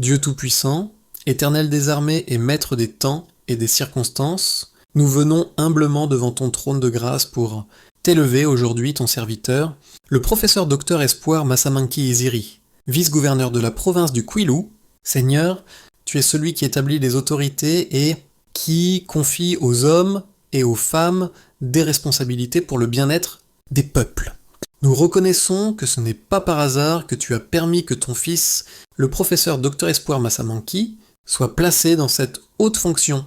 Dieu Tout-Puissant, Éternel des armées et Maître des temps et des circonstances, nous venons humblement devant ton trône de grâce pour t'élever aujourd'hui, ton serviteur, le professeur docteur Espoir Massamanki Iziri, vice-gouverneur de la province du Kwilu. Seigneur, tu es celui qui établit les autorités et qui confie aux hommes et aux femmes des responsabilités pour le bien-être des peuples. Nous reconnaissons que ce n'est pas par hasard que tu as permis que ton fils, le professeur Dr Espoir Massamanki, soit placé dans cette haute fonction.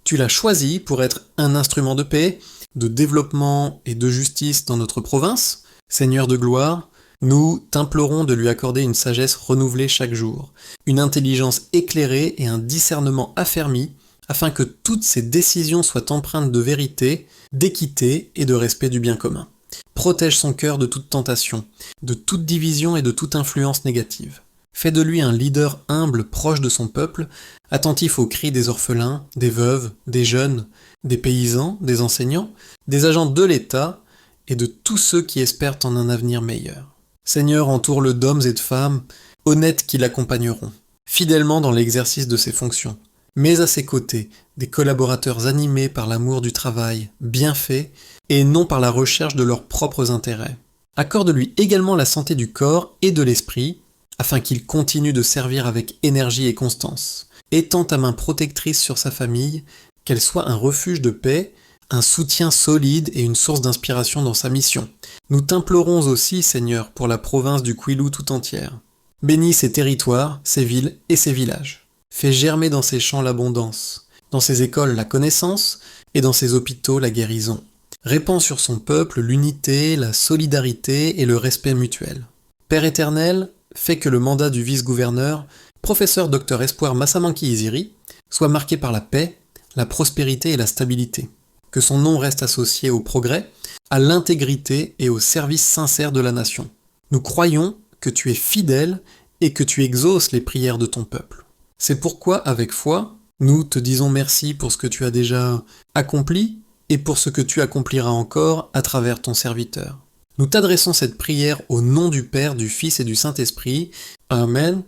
Tu l'as choisi pour être un instrument de paix, de développement et de justice dans notre province. Seigneur de gloire, nous t'implorons de lui accorder une sagesse renouvelée chaque jour, une intelligence éclairée et un discernement affermi, afin que toutes ses décisions soient empreintes de vérité, d'équité et de respect du bien commun. Protège son cœur de toute tentation, de toute division et de toute influence négative. Fais de lui un leader humble proche de son peuple, attentif aux cris des orphelins, des veuves, des jeunes, des paysans, des enseignants, des agents de l'État et de tous ceux qui espèrent en un avenir meilleur. Seigneur, entoure-le d'hommes et de femmes honnêtes qui l'accompagneront, fidèlement dans l'exercice de ses fonctions. Mets à ses côtés des collaborateurs animés par l'amour du travail, bien fait, et non par la recherche de leurs propres intérêts. Accorde-lui également la santé du corps et de l'esprit, afin qu'il continue de servir avec énergie et constance. Étends ta main protectrice sur sa famille, qu'elle soit un refuge de paix, un soutien solide et une source d'inspiration dans sa mission. Nous t'implorons aussi, Seigneur, pour la province du Kwilu tout entière. Bénis ses territoires, ses villes et ses villages. Fais germer dans ses champs l'abondance, dans ses écoles la connaissance et dans ses hôpitaux la guérison. Répands sur son peuple l'unité, la solidarité et le respect mutuel. Père éternel, fais que le mandat du vice-gouverneur, professeur Dr Espoir Massamanki Iziri, soit marqué par la paix, la prospérité et la stabilité. Que son nom reste associé au progrès, à l'intégrité et au service sincère de la nation. Nous croyons que tu es fidèle et que tu exauces les prières de ton peuple. C'est pourquoi, avec foi, nous te disons merci pour ce que tu as déjà accompli et pour ce que tu accompliras encore à travers ton serviteur. Nous t'adressons cette prière au nom du Père, du Fils et du Saint-Esprit. Amen.